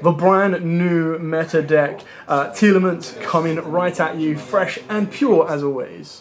The brand new meta deck, Tearlaments, coming right at you, fresh and pure as always.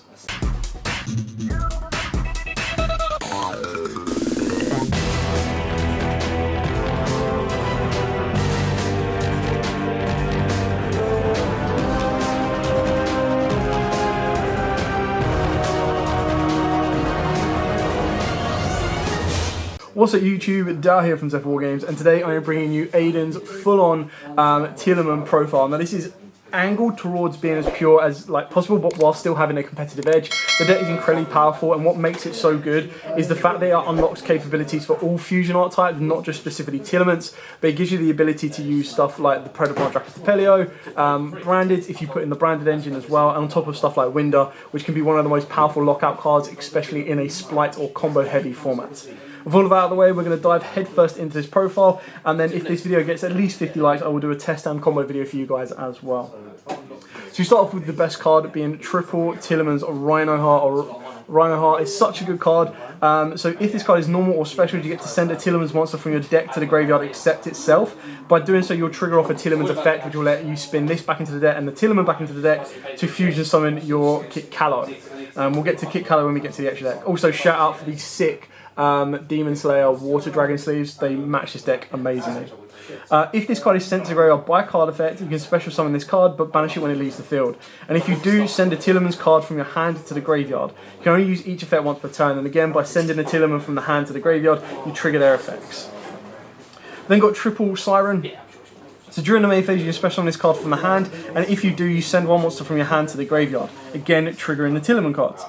What's up YouTube, Dal here from Zephyr War Games, and today I am bringing you Aiden's full-on Tearlaments profile. Now this is angled towards being as pure as possible, but while still having a competitive edge. The deck is incredibly powerful, and what makes it so good is the fact that it unlocks capabilities for all fusion archetypes, not just specifically Tearlaments, but it gives you the ability to use stuff like the Predapar Dracostapelio, branded if you put in the branded engine as well, and on top of stuff like Winder, which can be one of the most powerful lockout cards, especially in a splice or combo heavy format. With all of that out of the way, we're going to dive headfirst into this profile, and then if this video gets at least 50 likes, I will do a test and combo video for you guys as well. So we start off with the best card being triple Tearlaments Rhino Heart. Rhino Heart is such a good card. So if this card is normal or special, you get to send a Tearlaments monster from your deck to the graveyard except itself. By doing so, you'll trigger off a Tearlaments effect, which will let you spin this back into the deck and the Tearlament back into the deck to fusion summon your Kit Callow. We'll get to Kit Callow when we get to the extra deck. Also, shout out for the sick Demon Slayer Water Dragon sleeves. They match this deck amazingly. If this card is sent to the graveyard by card effect, you can special summon this card but banish it when it leaves the field. And if you do send a Tearlaments card from your hand to the graveyard, you can only use each effect once per turn, and again by sending a Tearlament from the hand to the graveyard, you trigger their effects. Then got triple Siren. So during the main phase, you can special summon this card from the hand, and if you do, you send one monster from your hand to the graveyard, again triggering the Tearlament cards.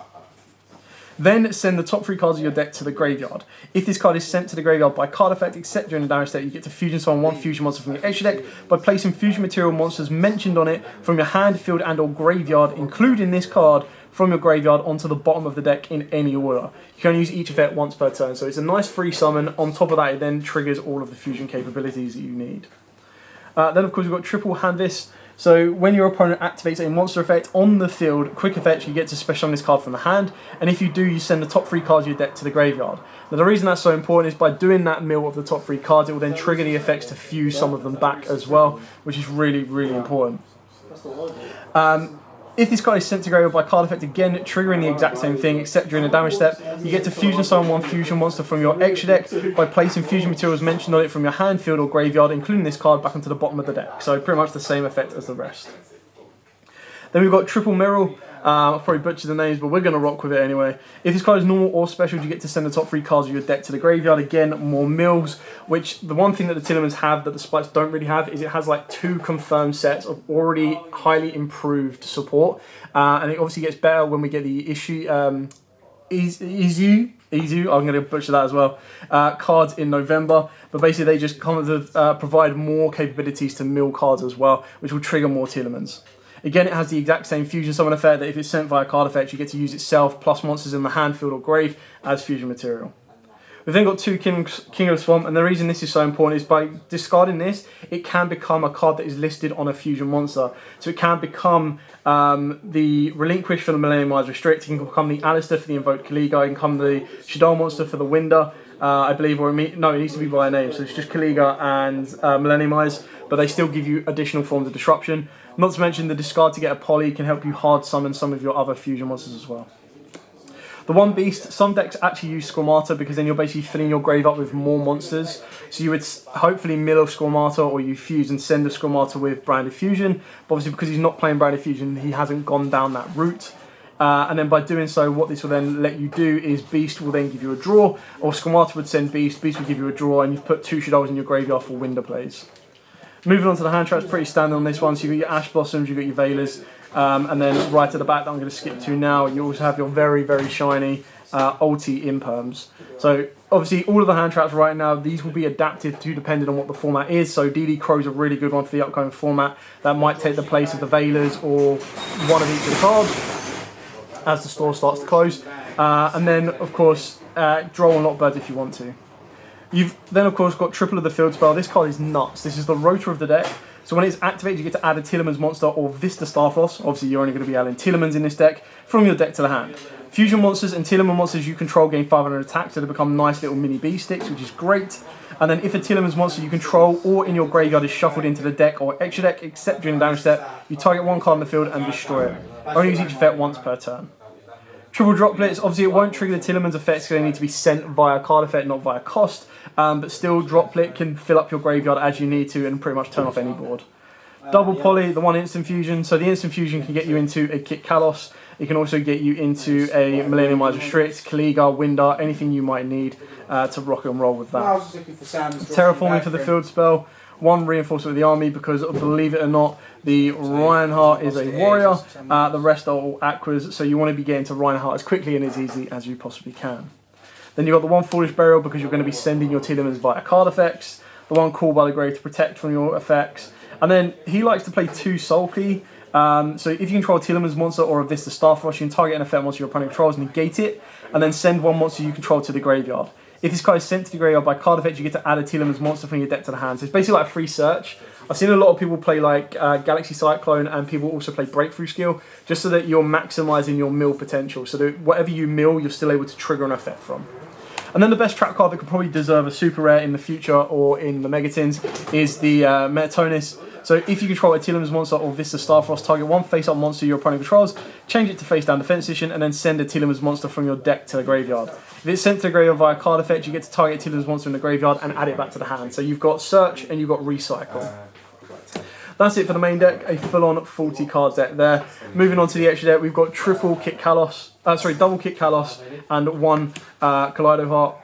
Then send the top 3 cards of your deck to the graveyard. If this card is sent to the graveyard by card effect, except during the damage step, you get to fusion summon one fusion monster from your extra deck by placing fusion material monsters mentioned on it from your hand, field and or graveyard, including this card, from your graveyard onto the bottom of the deck in any order. You can only use each effect once per turn, so it's a nice free summon. On top of that, it then triggers all of the fusion capabilities that you need. Then of course we've got triple Handvis. So when your opponent activates a monster effect on the field, quick effect, you get to special summon this card from the hand, and if you do, you send the top 3 cards of your deck to the graveyard. Now the reason that's so important is by doing that mill of the top 3 cards, it will then trigger the effects to fuse some of them back as well, which is really, really important. If this card is sent to graveyard by card effect, again triggering the exact same thing except during the damage step, you get to fusion summon one fusion monster from your extra deck by placing fusion materials mentioned on it from your hand, field or graveyard, including this card, back onto the bottom of the deck. So pretty much the same effect as the rest. Then we've got triple Mirror. I've probably butchered the names, but we're going to rock with it anyway. If this card is normal or special, you get to send the top 3 cards of your deck to the graveyard. Again, more mills, which the one thing that the Tearlaments have that the splites don't really have is it has like 2 confirmed sets of already highly improved support. And it obviously gets better when we get the issue, Yugioh, I'm going to butcher that as well, cards in November. But basically they just come to provide more capabilities to mill cards as well, which will trigger more Tearlaments. Again, it has the exact same fusion summon effect that if it's sent via card effect, you get to use itself plus monsters in the hand, field or grave as fusion material. We've then got 2 King of Swamp, and the reason this is so important is by discarding this, it can become a card that is listed on a fusion monster. So it can become the Relinquish for the Millenniumized Restrict, it can become the Alistair for the Invoked Kaliga, it can become the Shaddoll monster for the Winder, I believe, or it needs to be by a name, so it's just Kaliga and Millenniumize, but they still give you additional forms of disruption. Not to mention the discard to get a poly can help you hard summon some of your other fusion monsters as well. The one beast, some decks actually use Squamata because then you're basically filling your grave up with more monsters. So you would hopefully mill a Squamata or you fuse and send a Squamata with Branded Fusion. But obviously because he's not playing Branded Fusion, he hasn't gone down that route. And then by doing so, what this will then let you do is Beast will then give you a draw, or Squamata would send Beast, Beast will give you a draw, and you've put 2 Shadolls in your graveyard for Winder plays. Moving on to the hand traps, pretty standard on this one. So you've got your Ash Blossoms, you've got your Veilers, and then right at the back that I'm going to skip to now, you also have your very, very shiny ulti Imperms. So obviously all of the hand traps right now, these will be adapted to depending on what the format is. So DD Crow's a really good one for the upcoming format. That might take the place of the Veilers or one of each of the cards as the store starts to close. And then of course, draw and lock birds if you want to. You've then of course got triple of the field spell. This card is nuts. This is the rotor of the deck. So when it's activated, you get to add a Tearlaments monster or Vista Starfrost. Obviously, you're only going to be adding Tearlaments in this deck from your deck to the hand. Fusion monsters and Tearlaments monsters you control gain 500 attack, so they become nice little mini B sticks, which is great. And then if a Tearlaments monster you control or in your graveyard is shuffled into the deck or extra deck, except during the damage step, you target one card on the field and destroy it. Only use each effect once per turn. Triple droplets, obviously it won't trigger the Tearlaments effects because they need to be sent via card effect, not via cost. But still, droplet can fill up your graveyard as you need to and pretty much turn off any board. Double poly, the one instant fusion. So the instant fusion can get you into a Kit Kalos. It can also get you into a Millennium Eyes Restrict, Kaliga, Windar, anything you might need to rock and roll with that. Terraforming for the field spell. One reinforcement with the army because, believe it or not, the Reinhardt is a warrior. The rest are all aquas, so you want to be getting to Reinhardt as quickly and as easy as you possibly can. Then you've got the one Foolish Burial because you're going to be sending your Tearlaments via card effects. The one Called by the Grave to protect from your effects. And then he likes to play 2 Sulky. So if you control a Tearlaments monster or a Vista Starfrost, you can target an effect monster your opponent controls, negate it, and then send one monster you control to the graveyard. If this card is sent to the graveyard by card effect, you get to add a Tearlaments monster from your deck to the hand. So it's basically like a free search. I've seen a lot of people play like Galaxy Cyclone, and people also play Breakthrough Skill, just so that you're maximising your mill potential. So that whatever you mill, you're still able to trigger an effect from. And then the best trap card that could probably deserve a super rare in the future or in the Megatins is the Metatonis. So if you control a Tearlaments monster or Vista Starfrost, target one face-up monster your opponent controls, change it to face-down defense position, and then send a Tearlaments monster from your deck to the graveyard. If it's sent to the graveyard via card effect, you get to target a Tearlaments monster in the graveyard and add it back to the hand. So you've got Search and you've got Recycle. That's it for the main deck, a full-on 40-card deck there. Moving on to the extra deck, we've got double Kit Kalos and one Kaleido Heart.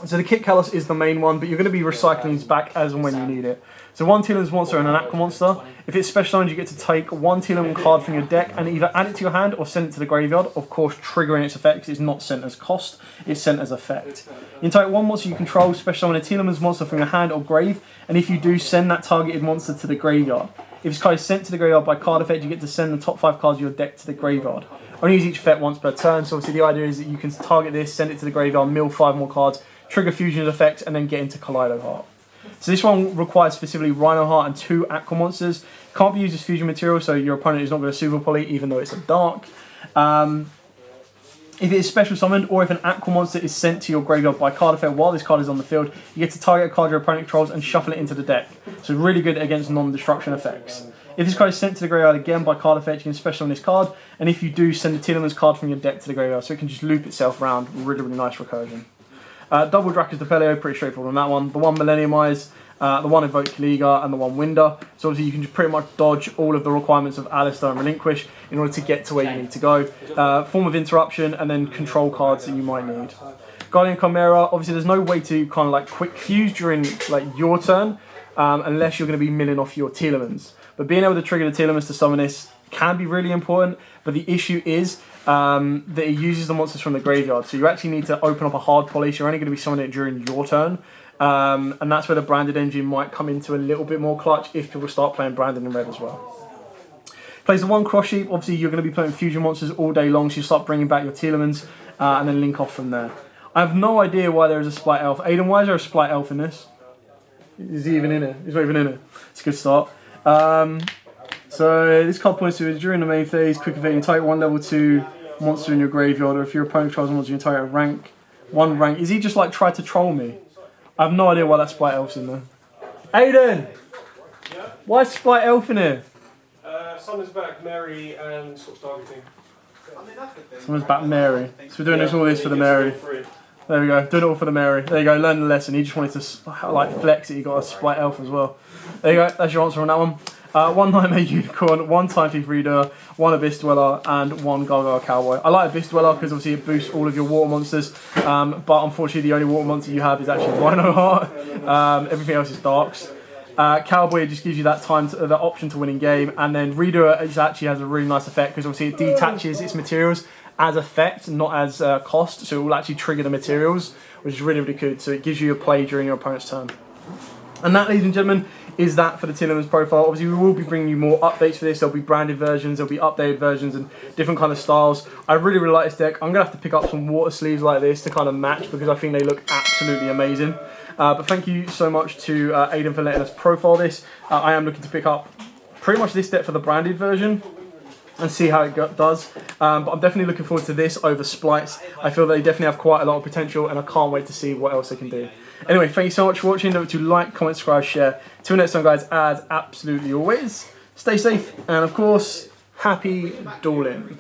So the Kit Kalos is the main one, but you're going to be recycling these back as and when you need it. So one Tearlaments monster and an Aqua monster. If it's special owned, you get to take one Tearlaments card from your deck and either add it to your hand or send it to the graveyard. Of course, triggering its effect, because it's not sent as cost, it's sent as effect. You can take one monster you control, special own a Tearlaments monster from your hand or grave, and if you do, send that targeted monster to the graveyard. If this card is sent to the graveyard by card effect, you get to send the top 5 cards of your deck to the graveyard. Only use each effect once per turn, so obviously the idea is that you can target this, send it to the graveyard, mill 5 more cards, trigger fusion effects, and then get into Kaleido Heart. So this one requires specifically Rhino Heart and 2 Aqua monsters. Can't be used as fusion material, so your opponent is not going to super poly, even though it's a dark. If it is special summoned, or if an Aqua monster is sent to your graveyard by card effect while this card is on the field, you get to target a card your opponent controls and shuffle it into the deck. So really good against non-destruction effects. If this card is sent to the graveyard again by card effect, you can special on this card, and if you do, send the Tearlaments card from your deck to the graveyard, so it can just loop itself around. Really, really nice recursion. Double Dracus Depelio, pretty straightforward on that one. The one Millennium Eyes, the one Invoke Kaliga, and the one Windar. So obviously you can just pretty much dodge all of the requirements of Alistair and Relinquish in order to get to where you need to go. Form of Interruption, and then control cards that you might need. Guardian Chimera, obviously there's no way to kind of like quick fuse during like your turn, unless you're going to be milling off your Tearlaments. But being able to trigger the Tearlaments to summon this can be really important, but the issue is that it uses the monsters from the graveyard, so you actually need to open up a hard polish. You're only going to be summoning it during your turn, and that's where the branded engine might come into a little bit more clutch if people start playing branded in red as well. Plays the one Cross Sheep. Obviously you're going to be playing fusion monsters all day long, so you start bringing back your Tearlaments and then link off from there. I have no idea why there is a Splight Elf. Aiden, why is there a Splight Elf in this? Is he even in it? He's not even in it. It's a good start. So this card points to is during the main phase, quick evade, you target one level 2 monster in your graveyard, or if your opponent tries a monster, you can target one rank. Is he just like tried to troll me? I have no idea why that Splight Elf's in there. Aiden! Yeah? Why is Splight Elf in here? Summon's back, Mary, and sort of targeting. Someone's back Mary. So we're doing all this for the Mary. There we go, doing it all for the Mary. There you go, learn the lesson. He just wanted to like flex that he got a Splight Elf as well. There you go, that's your answer on that one. One Nightmare Unicorn, one Time Thief Reader, one Abyss Dweller, and one Gargoyle Cowboy. I like Abyss Dweller because obviously it boosts all of your water monsters, but unfortunately the only water monster you have is actually Rhino Heart. Everything else is darks. Cowboy just gives you that the option to win in game, and then Reader actually has a really nice effect because obviously it detaches its materials as effect, not as cost, so it will actually trigger the materials, which is really, really good. So it gives you a play during your opponent's turn. And that, ladies and gentlemen, is that for the Tearlaments profile. Obviously, we will be bringing you more updates for this. There'll be branded versions, there'll be updated versions, and different kind of styles. I really, really like this deck. I'm going to have to pick up some water sleeves like this to kind of match because I think they look absolutely amazing. But thank you so much to Aiden for letting us profile this. I am looking to pick up pretty much this deck for the branded version and see how it does. But I'm definitely looking forward to this over Splites. I feel they definitely have quite a lot of potential, and I can't wait to see what else they can do. Anyway, thank you so much for watching. Don't forget to like, comment, subscribe, share. Till next time, guys, as absolutely always, stay safe and, of course, happy dueling.